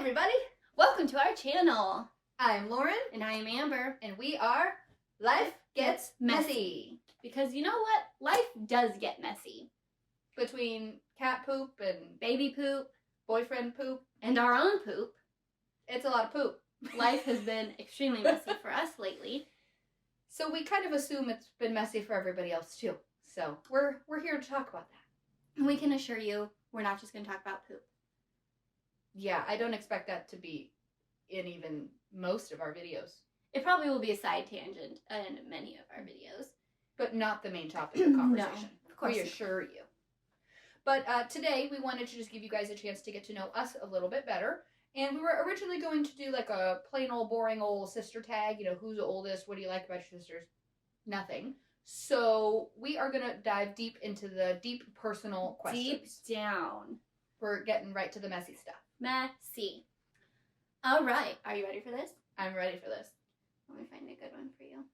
everybody! Welcome to our channel. I'm Lauren, And I am Amber. and we are Life Gets Messy. Because you know what? Life does get messy. Between cat poop and Baby poop boyfriend poop, and our own poop. it's a lot of poop. Life has been extremely messy for us lately. So we kind of assume it's been messy for everybody else too. So we're here to talk about that. And we can assure you, we're not just going to talk about poop. Yeah, I don't expect that to be in even most of our videos. It probably will be a side tangent in many of our videos. But not the main topic of conversation. No, of course we not. assure you. But today we wanted to just give you guys a chance to get to know us a little bit better. And we were originally going to do like a plain old boring old sister tag. You know, who's the oldest? What do you like about your sisters? Nothing. So we are going to dive deep into the deep personal questions. Deep down. We're getting right to the messy stuff. Messy. All right. Are you ready for this? I'm ready for this. Let me find a good one for you.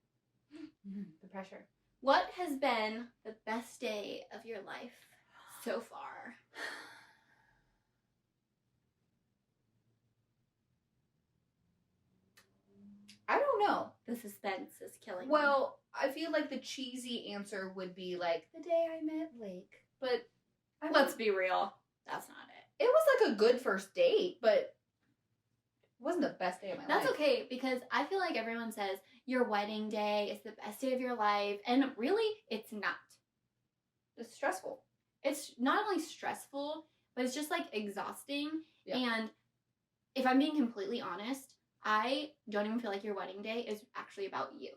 The pressure. What has been the best day of your life so far? I don't know. The suspense is killing me. Well, I feel like the cheesy answer would be like the day I met Blake. But Let's be real. That's not it. it was like a good first date, but it wasn't the best day of my life. That's okay, because I feel like everyone says your wedding day is the best day of your life, and really, it's not. It's stressful. It's not only stressful, but it's just like exhausting. Yeah. And if I'm being completely honest, I don't even feel like your wedding day is actually about you.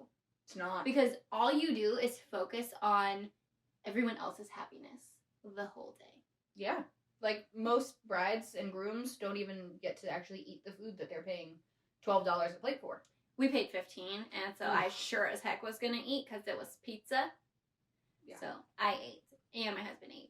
It's not. Because all you do is focus on everyone else's happiness the whole day. Yeah. Like most brides and grooms don't even get to actually eat the food that they're paying $12 a plate for. We paid $15, and so I sure as heck was gonna eat because it was pizza. Yeah. So I ate, and my husband ate.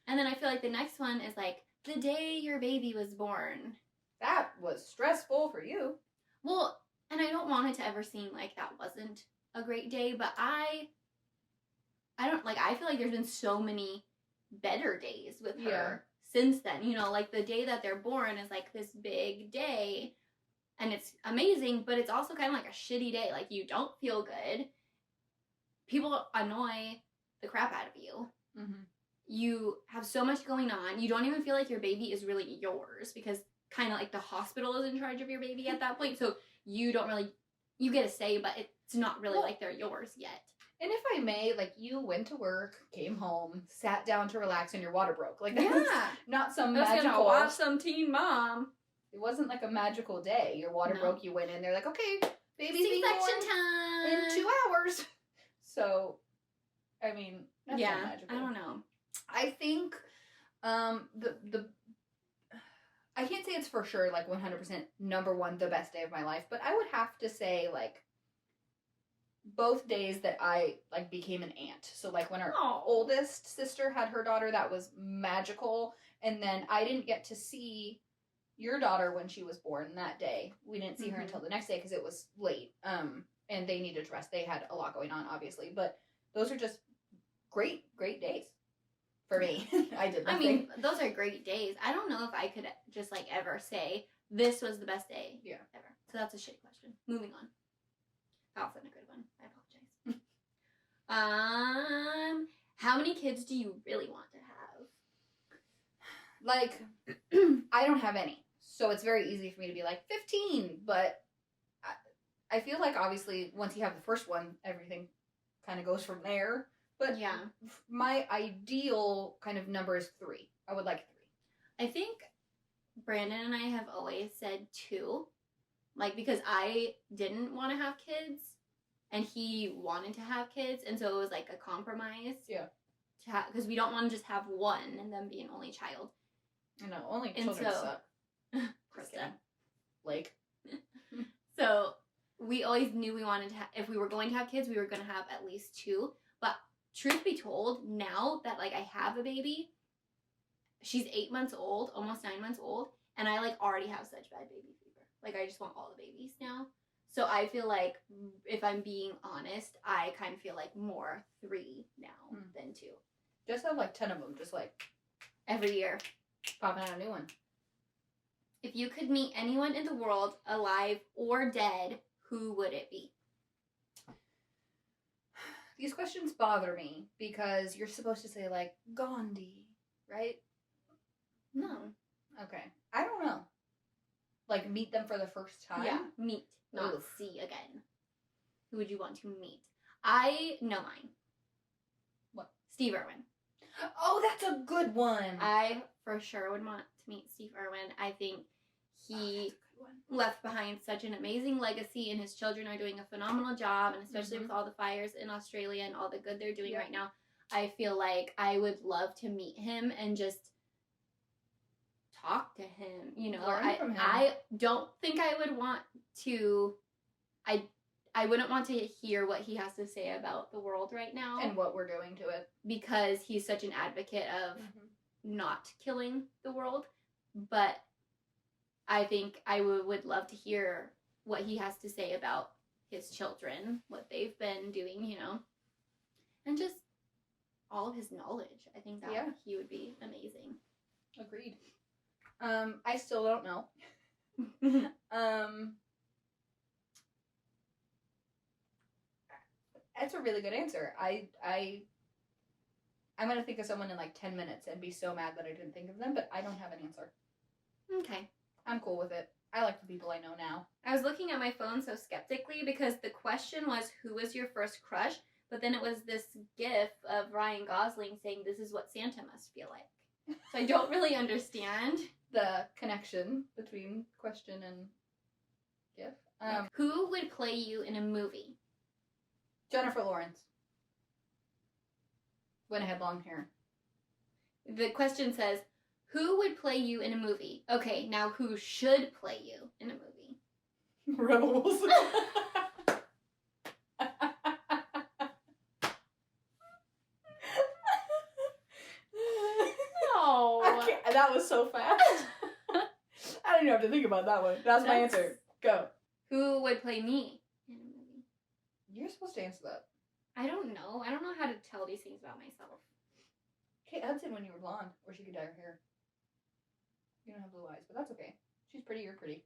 And then I feel like the next one is like the day your baby was born. That was stressful for you. Well, and I don't want it to ever seem like that wasn't a great day, but I don't, like, I feel like there's been so many better days with her since then. You know, like the day that they're born is like this big day, and it's amazing, but it's also kind of like a shitty day. Like, you don't feel good. People annoy the crap out of you. Mm-hmm. You have so much going on. You don't even feel like your baby is really yours, because kind of like the hospital is in charge of your baby at that point. So you don't really, you get a say, but it's not really like they're yours yet. And if I may, like, you went to work, came home, sat down to relax, and your water broke. Like, that's not some I was magical. gonna watch some Teen Mom. It wasn't like a magical day. Your water broke, you went in, they're like, okay, baby's being born C-section time in 2 hours. So, I mean, that's not magical. I don't know. I think the I can't say it's for sure like 100% number one the best day of my life, but I would have to say like both days that I like became an aunt. So like when our oldest sister had her daughter, that was magical, and then I didn't get to see your daughter when she was born that day. We didn't see her until the next day because it was late. And they needed to rest. They had a lot going on, obviously, but those are just great days. For me, I did nothing. I mean, those are great days. I don't know if I could just like ever say this was the best day ever. So that's a shitty question. Moving on. That wasn't a good one. I apologize. How many kids do you really want to have? Like, I don't have any, so it's very easy for me to be like 15. But I feel like obviously once you have the first one, everything kind of goes from there. But yeah, my ideal kind of number is 3. I would like 3. I think Brandon and I have always said 2. Like, because I didn't want to have kids, and he wanted to have kids, and so it was like a compromise. Yeah. Because we don't want to just have one and then be an only child. I know, only children suck. Krista. Blake. So we always knew we wanted to if we were going to have kids, we were going to have at least 2. But truth be told, now that like I have a baby, she's 8 months old, almost 9 months old, and I like already have such bad baby fever. Like, I just want all the babies now. So I feel like, if I'm being honest, I kind of feel like more 3 now than 2. Just have like 10 of them, just like every year. popping out a new one. If if you could meet anyone in the world, alive or dead, who would it be? These questions bother me because you're supposed to say, like, Gandhi, right? No. Okay. I don't know. Like, meet them for the first time? Yeah, meet, not Oof. see again. Who would you want to meet? I know mine. What? Steve Irwin. Oh, that's a good one. I for sure would want to meet Steve Irwin. I think he that's a good one. left behind such an amazing legacy, and his children are doing a phenomenal job, and especially with all the fires in Australia and all the good they're doing right now. I feel like I would love to meet him and just talk to him. You know, Learn from him. I don't think I would want to. I wouldn't want to hear what he has to say about the world right now, And what we're doing to it. because he's such an advocate of not killing the world. But I think I would love to hear what he has to say about his children, what they've been doing, you know, and just all of his knowledge. I think that he would be amazing. Agreed. I still don't know. That's a really good answer. I'm gonna think of someone in like 10 minutes and be so mad that I didn't think of them, but I don't have an answer. Okay. I'm cool with it. I like the people I know now. I was looking at my phone so skeptically because the question was, who was your first crush? But then it was this gif of Ryan Gosling saying, this is what Santa must feel like. So I don't really understand. The connection between question and gif. Who would play you in a movie? Jennifer Lawrence. When I had long hair. The question says, who would play you in a movie? Okay, now who should play you in a movie? Rebels. No. That was so fast. I don't even have to think about that one. That's my answer. Go. Who would play me in a movie? You're supposed to answer that. I don't know. I don't know how to tell these things about myself. Kate Hudson when you were blonde, or she could dye her hair. You don't have blue eyes, but that's okay. She's pretty, you're pretty.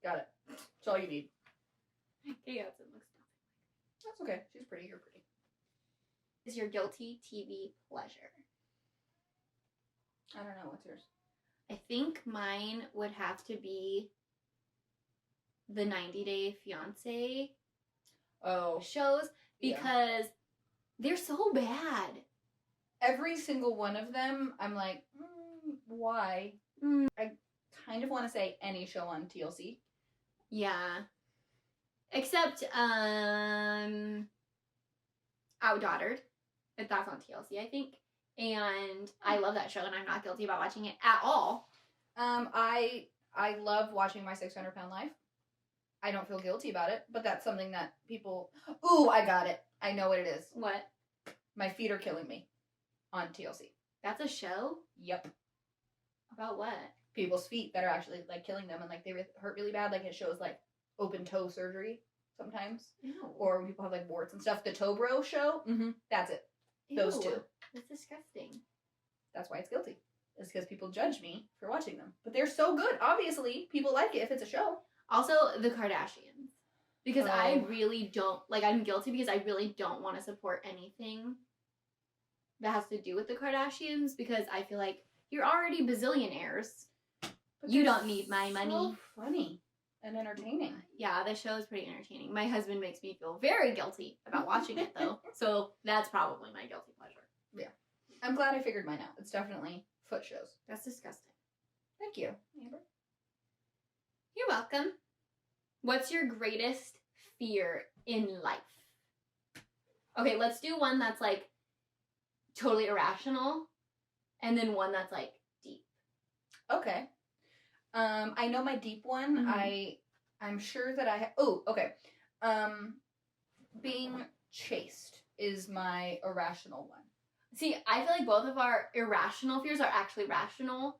Got it. That's all you need. Kate Hudson looks nothing. That's okay. She's pretty, you're pretty. Is your guilty TV pleasure? I don't know. What's yours? I think mine would have to be the 90 Day Fiancé shows because they're so bad. Every single one of them, I'm like, why? I kind of want to say any show on TLC. Yeah. Except, Outdaughtered. That's on TLC, I think. And I love that show, and I'm not guilty about watching it at all. I love watching My 600 Pound Life. I don't feel guilty about it, but that's something that people... Ooh, I got it. I know what it is. What? My Feet Are Killing Me on TLC. That's a show? Yep. About what? People's feet that are actually, like, killing them, and, like, they hurt really bad. Like, it shows, like, open toe surgery sometimes. Ew. Or when people have, like, warts and stuff. The Toe Bro show, that's it. Those two. That's disgusting. That's why it's guilty. It's because people judge me for watching them. But they're so good. Obviously, people like it if it's a show. Also, the Kardashians. Because I really don't... Like, I'm guilty because I really don't want to support anything that has to do with the Kardashians because I feel like you're already bazillionaires. But You don't need my money. So funny and entertaining. Yeah, the show is pretty entertaining. My husband makes me feel very guilty about watching it, though. So that's probably my guilty pleasure. Yeah. I'm glad I figured mine out. It's definitely foot shows. That's disgusting. Thank you, Amber. You're welcome. What's your greatest fear in life? Okay, let's do one that's, like, totally irrational, and then one that's, like, deep. Okay. I know my deep one. I'm sure that I have... Oh, okay. Being chased is my irrational one. See, I feel like both of our irrational fears are actually rational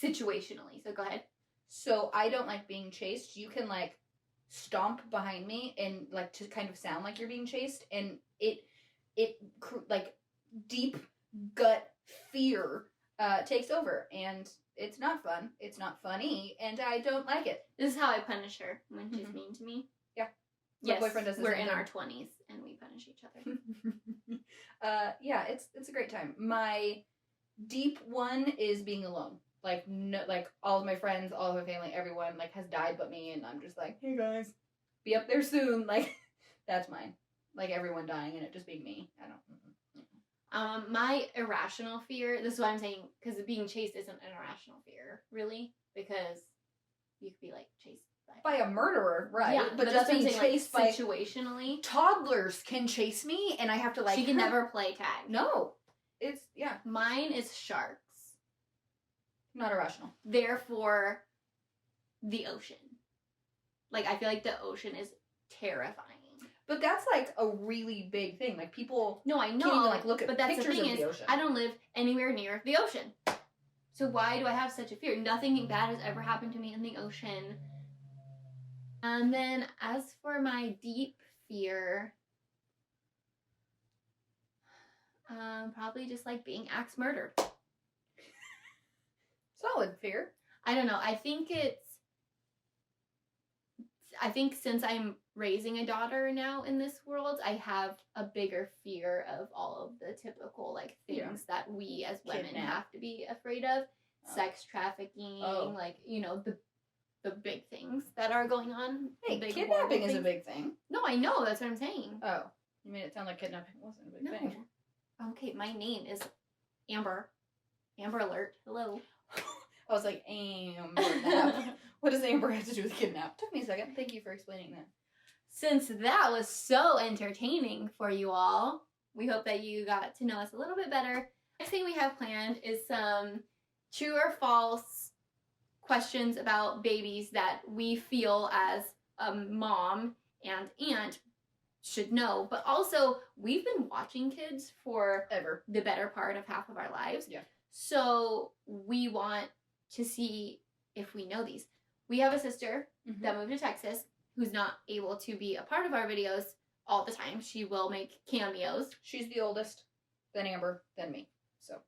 situationally. So go ahead. So I don't like being chased. You can, like, stomp behind me and, like, to kind of sound like you're being chased, and it like, deep gut fear takes over, and it's not fun. It's not funny, and I don't like it. This is how I punish her when she's Mhm. mean to me. Yeah. My Yes, boyfriend does the we're same in thing. our 20s and we punish each other. Yeah, it's a great time. My deep one is being alone. Like no, like all of my friends, all of my family, everyone like has died but me, and I'm just like, hey guys, be up there soon. Like that's mine. Like everyone dying and it just being me. I don't. My irrational fear, this is what I'm saying, because being chased isn't an irrational fear, really, because you could be, like, chased By a murderer, right? Yeah, but that's just what I'm being saying, chased like, by situationally. toddlers can chase me, and I have to like. She can never play tag. No, it's yeah, Mine is sharks. not irrational. Therefore, the ocean. Like, I feel like the ocean is terrifying. But that's like a really big thing. Like people No, I know. can't even like look at but that's the pictures thing of is, the ocean. I don't live anywhere near the ocean. So why do I have such a fear? Nothing bad has ever happened to me in the ocean. And then as for my deep fear, probably just like being axe murdered. Solid fear. I don't know. I think since I'm raising a daughter now in this world, I have a bigger fear of all of the typical like things that we as women Kidnap. have to be afraid of. Oh. Sex trafficking, Oh. like, you know, the big things that are going on. Hey, the big kidnapping horrible is a things. big thing. No, I know, that's what I'm saying. Oh, you made it sound like kidnapping wasn't a big No. thing. Okay, my name is Amber. Amber Alert. Hello. I was like, Amber. What does Amber have to do with kidnap? Took me a second. Thank you for explaining that. Since that was so entertaining for you all, we hope that you got to know us a little bit better. Next thing we have planned is some true or false questions about babies that we feel as a mom and aunt should know. But also, we've been watching kids for Ever. the better part of half of our lives. Yeah. So we want to see if we know these. We have a sister Mhm. that moved to Texas who's not able to be a part of our videos all the time. She will make cameos. She's the oldest, then Amber, then me. So,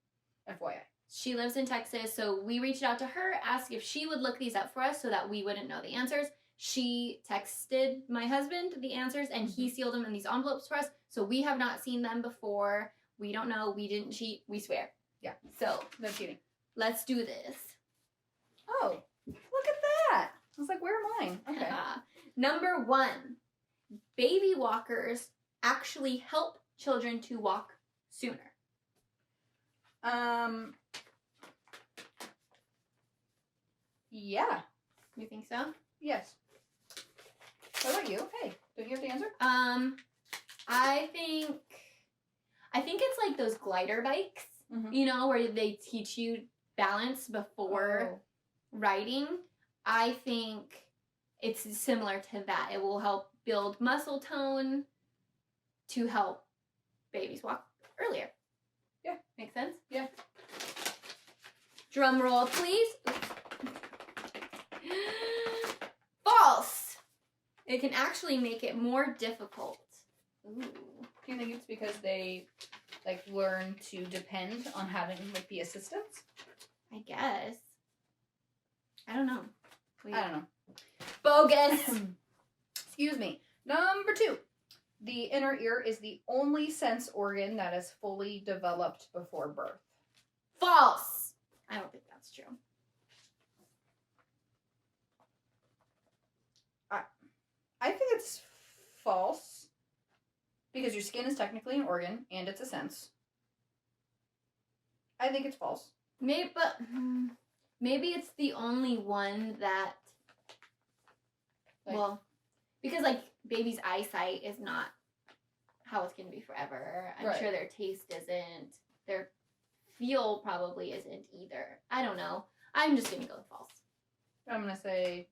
FYI. She lives in Texas, so we reached out to her, asked if she would look these up for us so that we wouldn't know the answers. She texted my husband the answers, and he sealed them in these envelopes for us, so we have not seen them before. We don't know. We didn't cheat. We swear. Yeah. So, No cheating. let's do this. Oh, look at that. I was like, where are mine? Okay. Number 1. Baby walkers actually help children to walk sooner. Yeah. You think so? Yes. What about you? Hey, don't you have to answer? I think it's like those glider bikes, Mhm. you know, where they teach you balance before riding. I think it's similar to that. It will help build muscle tone to help babies walk earlier. Yeah. Make sense? Yeah. Drum roll, please. False. It can actually make it more difficult. Ooh. Do you think it's because they like learn to depend on having like the assistance? I guess. I don't know. I don't know. Bogus. Excuse me. Number 2. The inner ear is the only sense organ that is fully developed before birth. False. I don't think that's true. I think it's false because your skin is technically an organ and it's a sense. I think it's false. Maybe it's the only one that. Like- Well, because like baby's eyesight is not how it's gonna be forever. I'm Right. sure their taste isn't. Their feel probably isn't either. I don't know. I'm just gonna go with false. I'm gonna say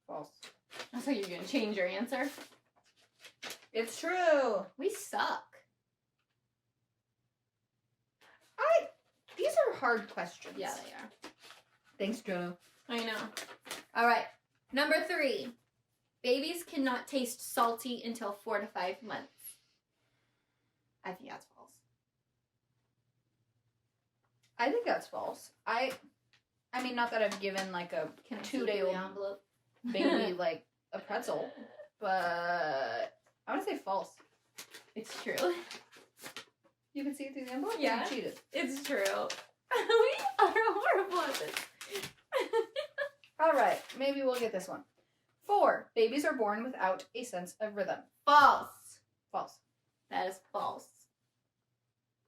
false. So you're gonna change your answer? It's true. We suck. These are hard questions. Yeah, they are. Thanks, Joe. I know. All right. Number 3. Babies cannot taste salty until 4 to 5 months. I think that's false. I think that's false. I mean, not that I've given like a Can I see 2-day-old the envelope? baby like a pretzel, but I want to say false. It's true. You can see it through the envelope? Yeah. You cheated. It's true. We are horrible at this. All right, maybe we'll get this one. 4, babies are born without a sense of rhythm. False. False. That is false.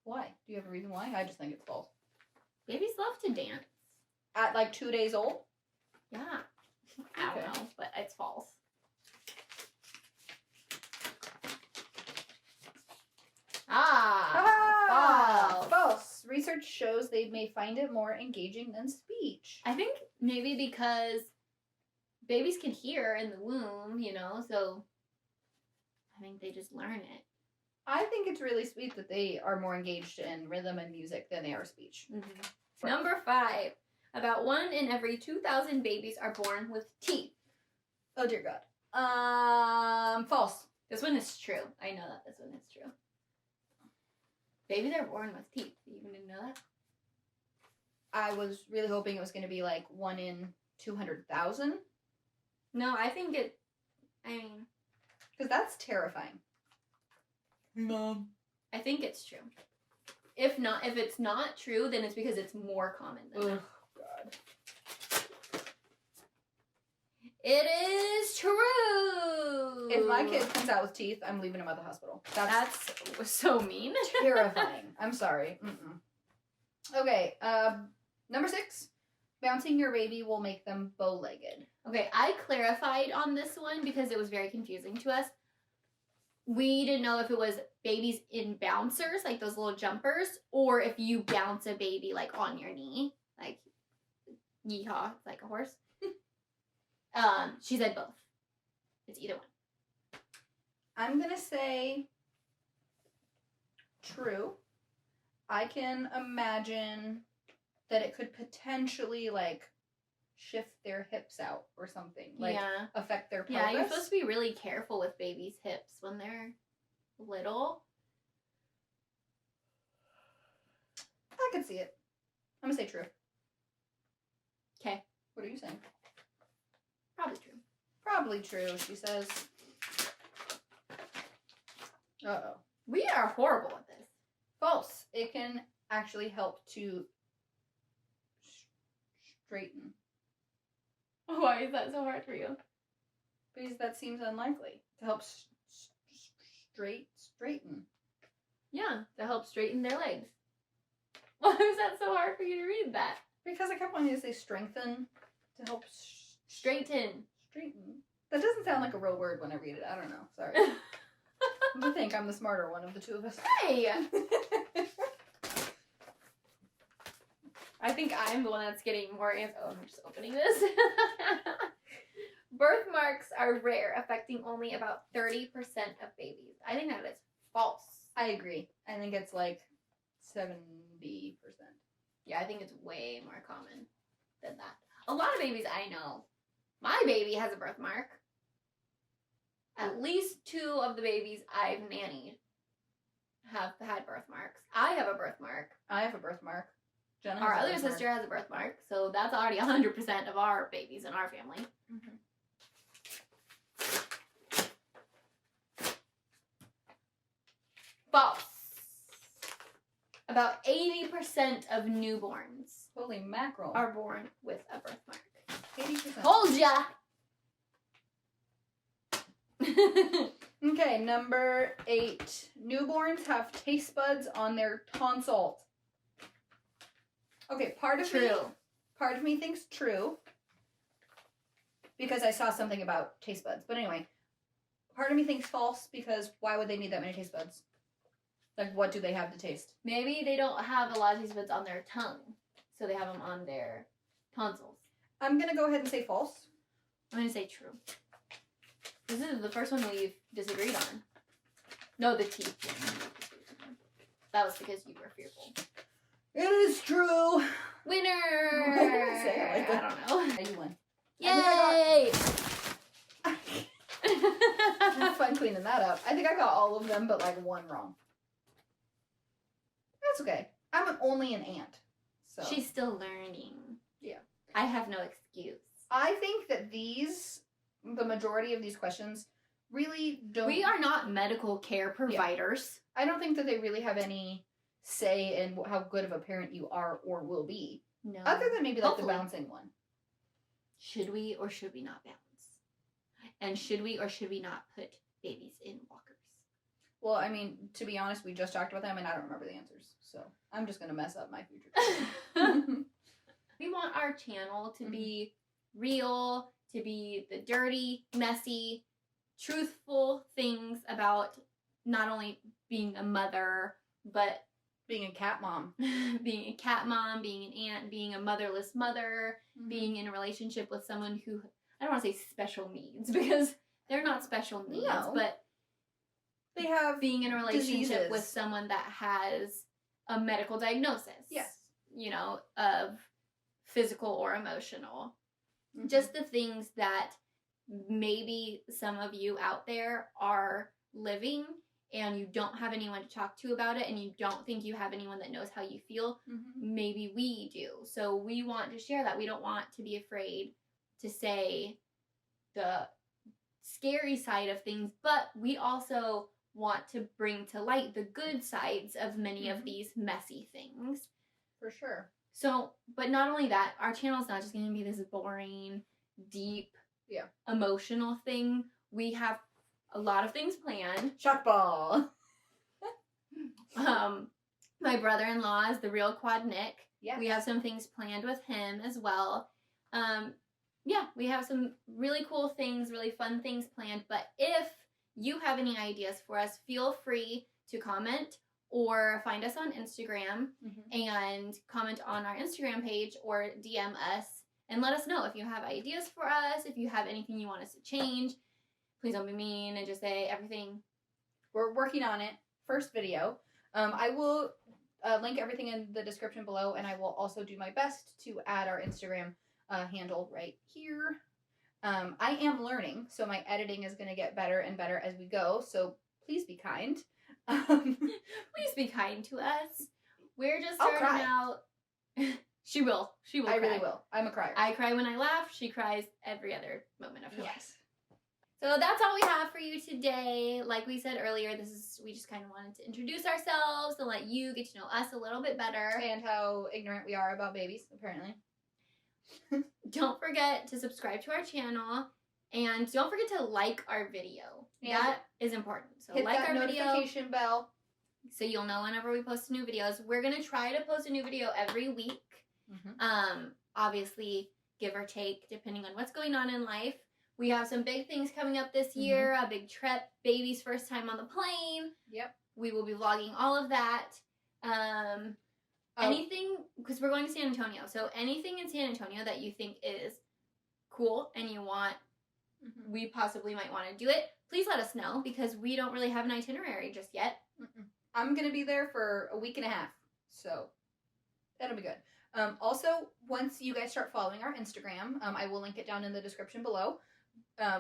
Why? Do you have a reason why? I just think it's false. Babies love to dance. At like 2 days old? Yeah. I Okay. don't know, but it's false. False. False. Research shows they may find it more engaging than speech. I think maybe because babies can hear in the womb, you know, so I think they just learn it. I think it's really sweet that they are more engaged in rhythm and music than they are speech. Mm-hmm. Number 5. About 1 in every 2,000 babies are born with teeth. Oh dear God. False. This one is true. I know that this one is true. Babies are born with teeth. You didn't know that? I was really hoping it was going to be like 1 in 200,000. No, I think it. I mean, Because that's terrifying. Mom. I think it's true. If it's not true, then it's because it's more common than that. God. It is true. If my kid comes out with teeth, I'm leaving him at the hospital. That's so mean. Terrifying. I'm sorry. Mm-mm. Okay, number 6. Bouncing your baby will make them bow-legged. Okay, I clarified on this one because it was very confusing to us. We didn't know if it was babies in bouncers, like those little jumpers, or if you bounce a baby like on your knee, like yeehaw, like a horse. She said both. It's either one. I'm gonna say true. I can imagine that it could potentially like shift their hips out or something, like yeah. affect their pelvis. Yeah, you're supposed to be really careful with babies' hips when they're little. I could see it. I'm gonna say true. Okay. What are you saying? Probably true. Probably true, she says. Uh-oh. We are horrible at this. False. It can actually help to straighten. Why is that so hard for you? Because that seems unlikely. To help straighten. Yeah, to help straighten their legs. Why is that so hard for you to read that? Because I kept wanting to say strengthen to help Straighten. straighten. That doesn't sound like a real word when I read it. I don't know. Sorry. I think I'm the smarter one of the two of us. Hey! I think I'm the one that's getting more answers. Oh, I'm just opening this. Birthmarks are rare, affecting only about 30% of babies. I think that is false. I agree. I think it's like 70%. Yeah, I think it's way more common than that. A lot of babies I know. My baby has a birthmark. At least 2 of the babies I've nannied have had birthmarks. I have a birthmark. I have a birthmark. Jenna Our has a other birthmark. sister has a birthmark, so that's already 100% of our babies in our family. Mhm. False. About 80% of newborns Holy mackerel. are born with a birthmark. 80%. Told ya! Okay, number 8. Newborns have taste buds on their tonsils. Okay, part of me thinks true because I saw something about taste buds. But anyway, part of me thinks false because why would they need that many taste buds? Like, what do they have to taste? Maybe they don't have a lot of taste buds on their tongue, so they have them on their tonsils. I'm gonna go ahead and say false. I'm going to say true. This is the first one we've disagreed on. No, the teeth thing. That was because you were fearful. It is true. Winner! Why did I say it like that? I don't know. Yeah, you win. Yay! Have fun cleaning that up. I think I got all of them, but like 1 wrong. That's okay. I'm only an aunt. So She's still learning. Yeah. I have no excuse. I think that the majority of these questions really don't... We are not medical care providers. I don't think that they really have any say in how good of a parent you are or will be. No. Other than maybe like Hopefully. the bouncing one. Should we or should we not bounce? And should we or should we not put babies in walkers? Well, I mean, to be honest, we just talked about them and I don't remember the answers. So I'm just going to mess up my future. We want our channel to be real, to be the dirty, messy, truthful things about not only being a mother, but Being a cat mom. being a cat mom, being an aunt, being a motherless mother, being in a relationship with someone who, I don't want to say special needs, because they're not special needs, No. but They have being in a relationship diseases. with someone that has a medical diagnosis. Yes. You know, of physical or emotional. Mhm. Just the things that maybe some of you out there are living and you don't have anyone to talk to about it and you don't think you have anyone that knows how you feel. Maybe we do. So we want to share that. We don't want to be afraid to say the scary side of things, but we also want to bring to light the good sides of many of these messy things. For sure. So, but not only that, our channel is not just going to be this boring, deep, emotional thing. We have a lot of things planned. Shock ball. My brother-in-law is the real Quad Nick. Yeah. We have some things planned with him as well. Yeah, we have some really cool things, really fun things planned. But if you have any ideas for us, feel free to comment or find us on Instagram and comment on our Instagram page or DM us and let us know if you have ideas for us, if you have anything you want us to change. Please don't be mean and just say everything. We're working on it. First video. I will link everything in the description below, and I will also do my best to add our Instagram handle right here. I am learning, so my editing is going to get better and better as we go, so please be kind. Please be kind to us. We're just I'll starting cry. out. She will. She will I cry. really will. I'm a crier. I cry when I laugh. She cries every other moment of her life. Yes. So that's all we have for you today. Like we said earlier, we just kind of wanted to introduce ourselves and let you get to know us a little bit better. And how ignorant we are about babies, apparently. Don't forget to subscribe to our channel and don't forget to like our video. And that is important. So hit like that our video notification bell. so you'll know whenever we post new videos. We're going to try to post a new video every week. Obviously, give or take, depending on what's going on in life. We have some big things coming up this year, a big trip, baby's first time on the plane. Yep. We will be vlogging all of that. Anything, because we're going to San Antonio, so anything in San Antonio that you think is cool and you want, we possibly might want to do it, please let us know, because we don't really have an itinerary just yet. I'm going to be there for a week and a half, so that'll be good. Also, once you guys start following our Instagram, I will link it down in the description below.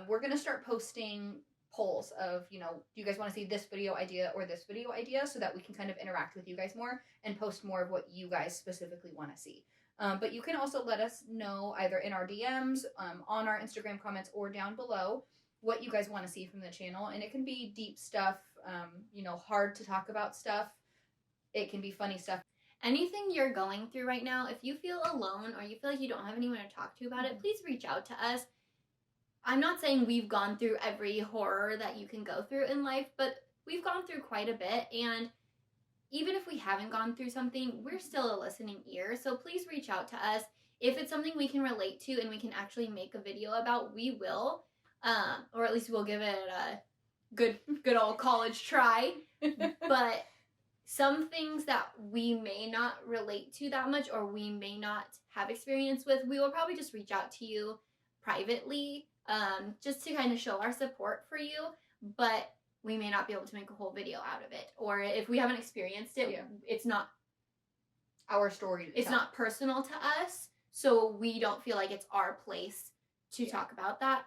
We're going to start posting polls of, do you guys want to see this video idea or this video idea, so that we can kind of interact with you guys more and post more of what you guys specifically want to see. But you can also let us know either in our DMs, on our Instagram comments, or down below what you guys want to see from the channel. And it can be deep stuff, hard to talk about stuff. It can be funny stuff. Anything you're going through right now, if you feel alone or you feel like you don't have anyone to talk to about it, please reach out to us. I'm not saying we've gone through every horror that you can go through in life, but we've gone through quite a bit. And even if we haven't gone through something, we're still a listening ear. So please reach out to us. If it's something we can relate to and we can actually make a video about, we will. Or at least we'll give it a good old college try. But some things that we may not relate to that much or we may not have experience with, we will probably just reach out to you privately, just to kind of show our support for you. But we may not be able to make a whole video out of it. Or if we haven't experienced it, it's not our story. It's not personal to us, so we don't feel like it's our place to talk about that.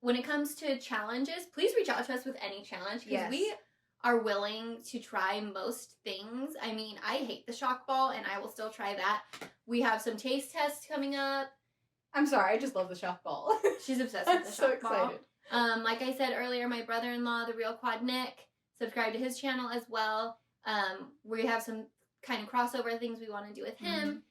When it comes to challenges, please reach out to us with any challenge, because are willing to try most things. I mean, I hate the shock ball, and I will still try that. We have some taste tests coming up. I'm sorry, I just love the shock ball. She's obsessed with the so shock ball. excited. Like I said earlier, my brother-in-law, The Real Quad Nick, subscribe to his channel as well. We have some kind of crossover things we want to do with him,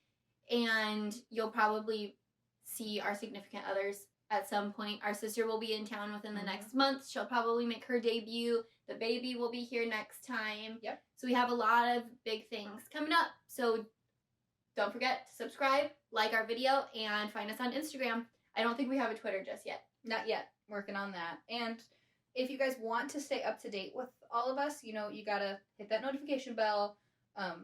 and you'll probably see our significant others at some point. Our sister will be in town within the next month. She'll probably make her debut. The baby will be here next time. Yep. So we have a lot of big things coming up. So don't forget to subscribe, like our video, and find us on Instagram. I don't think we have a Twitter just yet. Not yet. Working on that. And if you guys want to stay up to date with all of us, you know, you gotta hit that notification bell.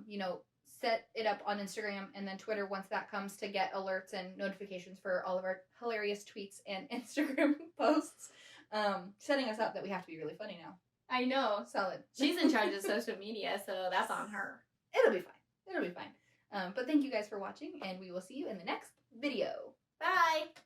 You know, set it up on Instagram and then Twitter once that comes to get alerts and notifications for all of our hilarious tweets and Instagram posts. Setting us up that we have to be really funny now. I know. Solid. She's in charge of social media, so that's on her. It'll be fine. It'll be fine. But thank you guys for watching, and we will see you in the next video. Bye!